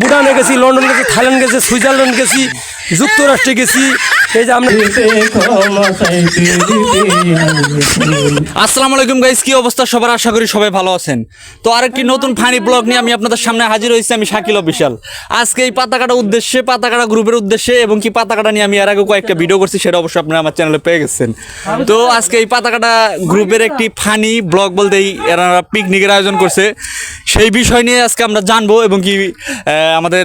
ভুটানে গেছি, লন্ডন গেছি, থাইল্যান্ড গেছি, সুইজারল্যান্ড গেছি, যুক্তরাষ্ট্রে গেছি। এই যে আমরা আসসালামু আলাইকুম গাইস, কি অবস্থা সবার? আশা করি সবাই ভালো আছেন। তো আরেকটি নতুন ফানি ব্লগ নিয়ে আমি আপনাদের সামনে হাজির হয়েছি। আমি শাকিল অফিশিয়াল। আজকে এই পাতাকাটা উদ্দেশ্যে, পাতাকাটা গ্রুপের উদ্দেশ্যে এবং কি পাতাকাটা নিয়ে আমি এর আগে কয়েকটা ভিডিও করছি, সেটা অবশ্যই আপনারা আমার চ্যানেলে পেয়ে গেছেন। তো আজকে এই পাতাকাটা গ্রুপের একটি ফানি ব্লগ বলতেই এরা পিকনিকের আয়োজন করছে, সেই বিষয় নিয়ে আজকে আমরা জানবো এবং কি আমাদের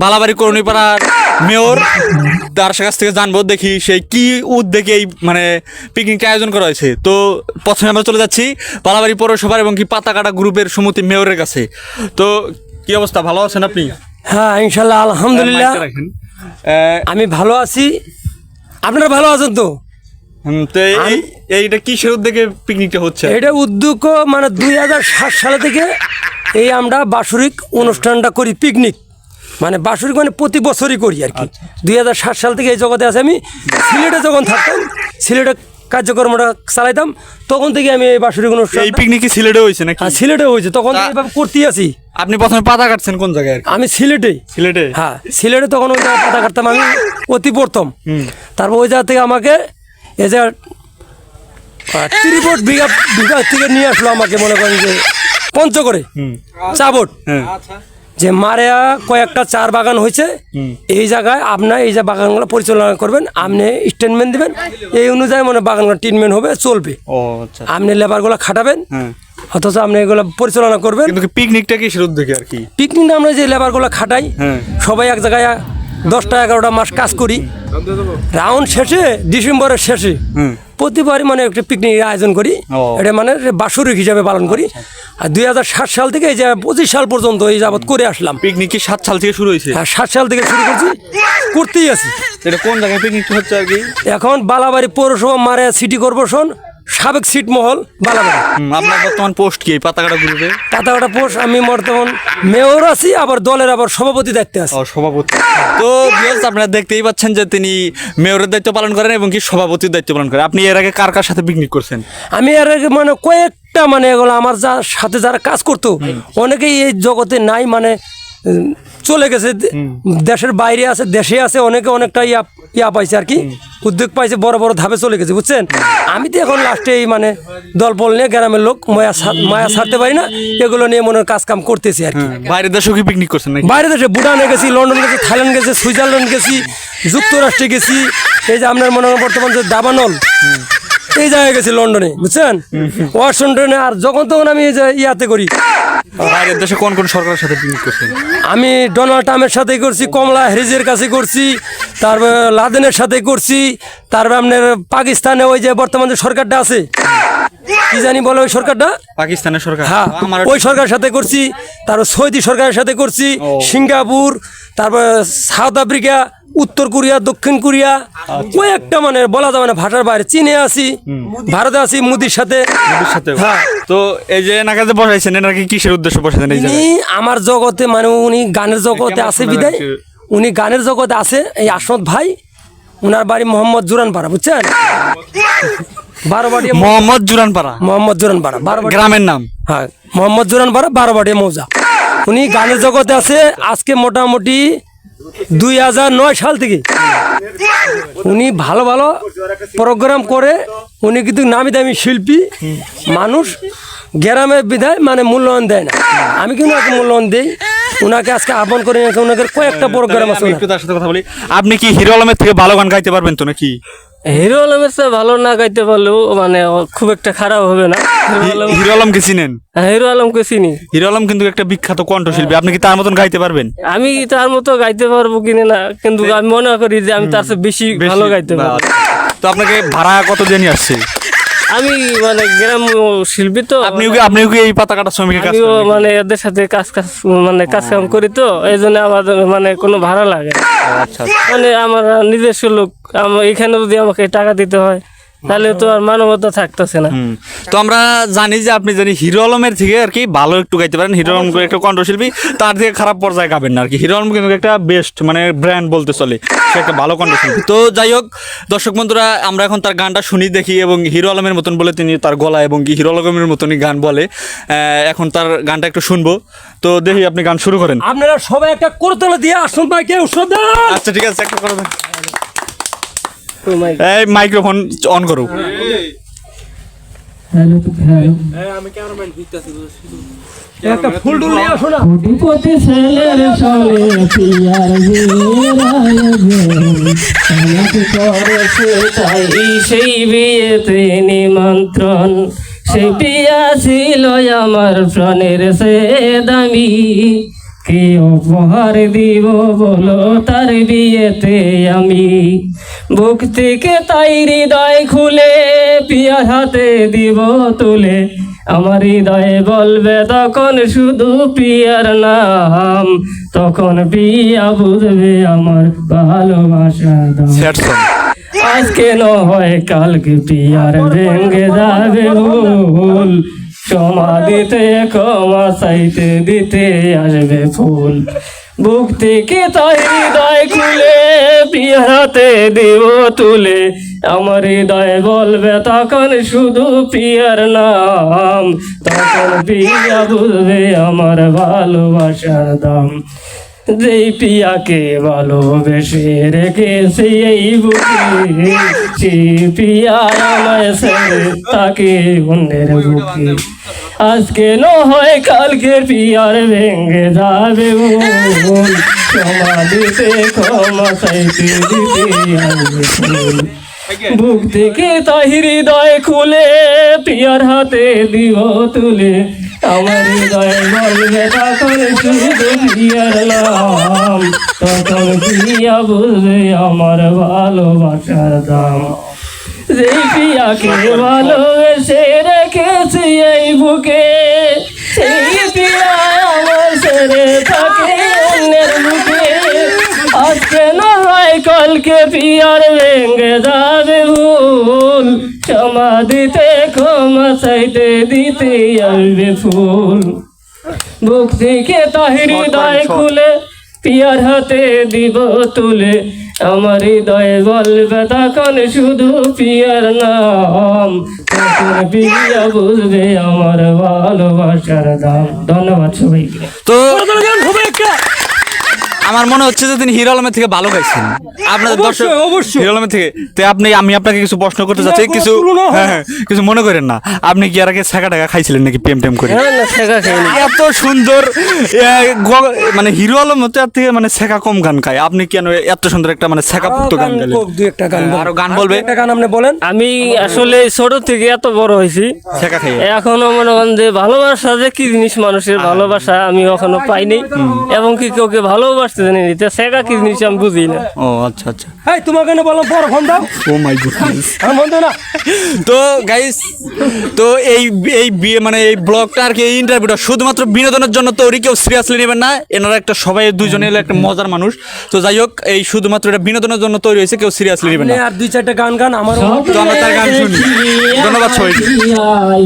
বালাবাড়ি করণীপাড়ার মেয়র তার কাছ থেকে জানবো, দেখি সেই কি উদ্যোগে এই মানে পিকনিকটা আয়োজন করা হয়েছে। তো প্রথমে আমরা চলে যাচ্ছি বালাবাড়ি পৌরসভার এবং কি পাতাকাটা গ্রুপের সমিতি মেয়রের কাছে। তো কি অবস্থা, ভালো আছেন আপনি? হ্যাঁ ইনশাল্লাহ আলহামদুলিল্লাহ আমি ভালো আছি। আপনারা ভালো আছেন তো? তো এইটা কিসের উদ্যোগে পিকনিকটা হচ্ছে? এটা উদ্যোগ মানে 2007 সালে থেকে এই আমরা বাৎসরিক অনুষ্ঠানটা করি, পিকনিক মানে বাৎসরিক মানে প্রতি বছরই করি আর কি। 2007 সাল থেকে এই জগতে আছে। আমি সিলেটে যখন থাকতাম, সিলেটে কার্যক্রমটা চালাইতাম, তখন থেকে আমি এই বাৎসরিক অনুষ্ঠান। এই পিকনিক কি সিলেটে হয়েছে নাকি? হ্যাঁ সিলেটে হয়েছে, তখন এইভাবে করতেই আছি। আপনি প্রথমে পাতা কাটছেন কোন জায়গায়? আমি সিলেটে। হ্যাঁ সিলেটে তখন ওই জায়গায় পাতা কাটতাম আমি অতি প্রথম। তারপর ওই জায়গা থেকে আমাকে এই যে 30 বিঘা থেকে নিয়ে আসলো আমাকে, মনে করেন যে পঞ্চগড়ে চাবট যে মারেয়া কয়েকটা চার বাগান হয়েছে, এই জায়গায় আপনার এই যে বাগানগুলো পরিচালনা করবেন, আপনি স্টেটমেন্ট দিবেন, এই অনুযায়ী মানে বাগানগুলো ট্রিটমেন্ট হবে, চলবে। আপনি লেবারগুলো খাটাবেন, অথচ আপনি এগুলো পরিচালনা করবেন। কিন্তু পিকনিকটা কিসের উদ্যোগে আর কি? পিকনিকটা আমরা যে লেবারগুলো খাটাই, সবাই এক জায়গায় 10টা-11টা মাস কাজ করি, রাউন্ড শেষে ডিসেম্বরের শেষে প্রতিবারই মানে একটা পিকনিকের আয়োজন করি। এটা মানে বাৎসরিক হিসাবে পালন করি। আর 2007 সাল থেকে এই যে 25 সাল পর্যন্ত এই যাবৎ করে আসলাম। পিকনিক কি 7 সাল থেকে শুরু হয়েছে? হ্যাঁ 7 সাল থেকে শুরু করছি, করতেই আছি। এটা কোন জায়গায় পিকনিকটা হচ্ছে আর কি? এখন বালাবাড়ি পৌরসভা মারে সিটি কর্পোরেশন, সাবেক সিটমহল বালাবাড়ি। আপনার বর্তমান পোস্ট কি এই পাতাকাটা গ্রুপে? পাতাকাটা পোস্ট আমি বর্তমান মেয়র আছি, আবার দলের আবার সভাপতি দায়িত্বে আছি। সভাপতি। তো ভিউয়ার্স, আপনারা দেখতেই পাচ্ছেন যে তিনি মেয়রের দায়িত্ব পালন করেন এবং কি সভাপতির দায়িত্ব পালন করেন। আপনি এর আগে কার কার সাথে পিকনিক করছেন? আমি এর আগে মানে কয়েকটা মানে এগুলো আমার সাথে যারা কাজ করতো অনেকেই এই জগতে নাই, মানে চলে গেছে, দেশের বাইরে আছে, দেশে আছে, অনেকে অনেকটা ইয়া পাইছে আর কি, উদ্যোগ পাইছে, বড় বড় ধাপে চলে গেছে, বুঝছেন। আমি তো এখন লাস্টে এই মানে দলবল নিয়ে গ্রামের লোক মায়া ছাড়তে পারি না, এগুলো নিয়ে মনে কাজ কাম করতেছি আর কি। বাইরের দেশেও কি পিকনিক করছেন নাকি? বাইরের দেশে ভুটানে গেছি, লন্ডন গেছি, থাইল্যান্ড গেছি, সুইজারল্যান্ড গেছি, যুক্তরাষ্ট্রে গেছি। এই যে আপনার মনে হয় বর্তমান যে দাবানল, এই জায়গায় গেছি লন্ডনে, বুঝছেন, ওয়াশিংটনে। আর যখন তখন আমি এই যে ইয়াতে করি। বাইরের দেশে কোন কোন সরকারের সাথে পিকনিক করছেন? আমি ডোনাল্ড ট্রাম্পের সাথে করছি, কমলা হ্যারিসের কাছে করছি, তারপর লাদেনের সাথে করছি, তারপর আপনার পাকিস্তানে ওই যে বর্তমান যে সরকারটা আছে, কি জানি বলে ওই সরকারটা, পাকিস্তানের সরকার। হ্যাঁ ওই সরকারের সাথে করছি। তারপর সৌদি সরকারের সাথে করছি, সিঙ্গাপুর, তারপর সাউথ আফ্রিকা, উত্তর কোরিয়া, দক্ষিণ কোরিয়া, কয়েকটা মানে বলা যাবে না ভাষার বাইরে। চীনে আছি, ভারতে আছি, মোদির সাথে। হ্যাঁ। তো এই যে এনার কাছে বসাইছেন, এনাকে কিসের উদ্দেশ্যে বসাইছেন? উনি আমার জগতে মানে উনি গানের জগতে আছে বিদায়, উনি গানের জগতে আছে। এই আসমত ভাই, ওনার বাড়ি মোহাম্মদ জুরানপাড়া, বুঝছেন, বারোবাড়িয়া মোহাম্মদ জুরানপাড়া। মোহাম্মদ জুরানপাড়া গ্রামের নাম। হ্যাঁ মোহাম্মদ জুরানপাড়া, বারোবাড়িয়া মৌজা। উনি গানের জগতে আছে আজকে মোটামুটি 2009 সাল থেকে। উনি ভালো ভালো প্রোগ্রাম করে, উনি কিন্তু নামি দামি শিল্পী মানুষ, গ্রামের বিধায় মানে মূল্যায়ন দেয় না। আমি কিন্তু ওকে মূল্যায়ন দিই, ওনাকে আজকে আহ্বান করে নিয়েছে, ওনাদের কয়েকটা প্রোগ্রাম আছে। একটু তার সাথে কথা বলি। আপনি কি হিরো আলমের থেকে ভালো গান গাইতে পারবেন তো নাকি? হিরো আলমের চেয়ে ভালো না গাইতে পারলেও মানে খুব একটা খারাপ হবে না। হিরো আলমকে চিনেন? হিরো আলমকে চিনি। হিরো আলম কিন্তু একটা বিখ্যাত কণ্ঠশিল্পী। আপনি কি তার মতন গাইতে পারবেন? আমি তার মতো গাইতে পারবো কিনা না, কিন্তু আমি মনে করি যে আমি তার চেয়ে বেশি ভালো গাইতে পারবো। তো আপনাকে ভাড়া কত দিয়ে নিয়ে আসছে? আমি মানে গ্রাম শিল্পী, তো আপনিও কি এই পাতা কাটা শ্রমিকের কাজ করেন? মানে এদের সাথে কাজ কাম করি, তো এই জন্য আমার মানে কোনো ভাড়া লাগে। মানে আমার নিজস্ব লোক, এখানে যদি আমাকে টাকা দিতে হয়, তাহলে তো আর মানবতা থাকতেছে না। তো আমরা জানি যে আপনি জানি হিরো আলমের থেকে আর কি ভালো একটু গাইতে পারেন। হিরো আলম একটা কণ্ঠশিল্পী, তার থেকে খারাপ পর্যায়ে গাবেন না আর কি। হিরো আলম কিন্তু একটা বেস্ট মানে ব্র্যান্ড বলতে চলে, সে একটা ভালো কণ্ঠশিল্পী। তো যাই হোক দর্শক বন্ধুরা, আমরা এখন তার গানটা শুনি দেখি, এবং হিরো আলমের মতন বলে তিনি তার গলা এবং কি হিরো আলমের মতনই গান বলে। এখন তার গানটা একটু শুনবো। তো দেখি আপনি গান শুরু করেন। আপনারা সবাই একটা করতলা দিয়ে আসুন ভাইকে উৎসব দেন। আচ্ছা ঠিক আছে, একটা করে দেন। Oh my God. এই মাইক্রোফোন অন করো। একটা ফুল টুল নিয়ে আসো না। কোটিপতি ছেলের চলে পিয়ার আমাকে করেছে তাই সেই বিয়েতে নিমন্ত্রণ। সেই পিয়া ছিল আমার প্রাণের সে দামি, কি উপহার দিব বলো তার বিয়েতে আমি। বুক থেকে তাই হৃদয় খুলে পিয়ার হাতে দিব তুলে, আমার হৃদয়ে বলবে তখন শুধু পিয়ার নাম। তখন পিয়া বুঝবে আমার ভালোবাসার দাম। Sad song. আজকে নয় কালকে পিয়ার ভেঙে যাবে ভুল, সমাধিতে ক্ষমা চাইতে দিতে আসবে ফুল। বুক থেকে তাই হৃদয় খুলে পিয়ার হাতে দিব তুলে, আমার হৃদয় বলবে তখন শুধু পিয়ার নাম। তখন পিয়া বুঝবে আমার ভালোবাসার দাম। যেই পিয়াকে ভালোবেসে রেখেছি এই বুকে, সেই পিয়া আমায় ছেড়ে তাকে অন্যের বুকে। আজকে নয় কালকে পিয়ার ভেঙে যাবে মন, সমাধিতে ক্ষমা চাইতে দিতে আসবে ফুল। বুক থেকে তাই হৃদয় খুলে পিয়ার হাতে দিব তুলে, আমার হৃদয় বলবে তখন শুধু পিয়ার নাম। তখন পিয়া বুঝবে আমার ভালোবাসার দাম। যেই পিয়াকে ভালোবেসে রেখেছি এই বুকে, সেই পিয়া আমার ছেড়ে থাকে অন্যের বুকে। আজকে নয় কালকে পিয়ার ভেঙে যাবে ভুল, সমাধিতে ক্ষমা চাইতে দিতে আসবে ফুল। বুক থেকে তাই হৃদয় খুলে পিয়ার হাতে দিব তুলে, আমার হৃদয়ে বলবে তখন শুধু পিয়ার নাম। তখন পিয়া বুঝবে আমার ভালোবাসার দাম। ধন্যবাদ সবাইকে। তো করতলা গান হবে একটা। আমার মনে হচ্ছে যে তিনি হিরো আলমের থেকে ভালো গাইছেন। আপনাদের দর্শক অবশ্যই, অবশ্যই। হিরো আলমের থেকে। তো আমি আপনাকে কিছু প্রশ্ন করতে চাচ্ছি, না, কিছু তুলনা হয় না। হ্যাঁ, কিছু মনে করেন না। আপনি কি আর আগে ছাকা টাকা খাইছিলেন নাকি প্রেম টেম করে? না না শেখা খাইনি। এত সুন্দর মানে হিরো আলম হচ্ছে এর থেকে মানে শেখা কম গান খায়, আপনি কেন এত সুন্দর একটা মানে শেখা পুক্ত গান গাইলেন? দুই একটা গান বল। আরো গান বলবে? একটা গান আপনি বলেন। আমি আসলে ছোট থেকে এত বড় হয়েছি, শেখা খাই। এখনো মনে করেন যে ভালোবাসা যে কি জিনিস, মানুষের ভালোবাসা আমি এখনো পাইনি, এবং কি কাউকে ভালোবাসতে জানি না। শেখা কি জিনিস আমি বুঝি না। ও আচ্ছা আচ্ছা। এই তোমার গানে বললাম বড় ফোন দাও। ও মাই গুডনেস। আর ফোন দাও না। তো গাইস, তো এই বিয়ে মানে এই ব্লগটা আর কি, এই ইন্টারভিউটা শুধুমাত্র বিনোদনের জন্য তৈরি, কেউ সিরিয়াসলি নেবেন না। এনারা একটা সবাই দুইজনে এলো একটা মজার মানুষ। তো যাই হোক, এই শুধুমাত্র এটা বিনোদনের জন্য তৈরি হয়েছে, কেউ সিরিয়াসলি নেবেন না। আপনি আর দুই চারটা গান গান আমারও তো আমরা তার গান শুনি। ধন্যবাদ সবাইকে। সবাই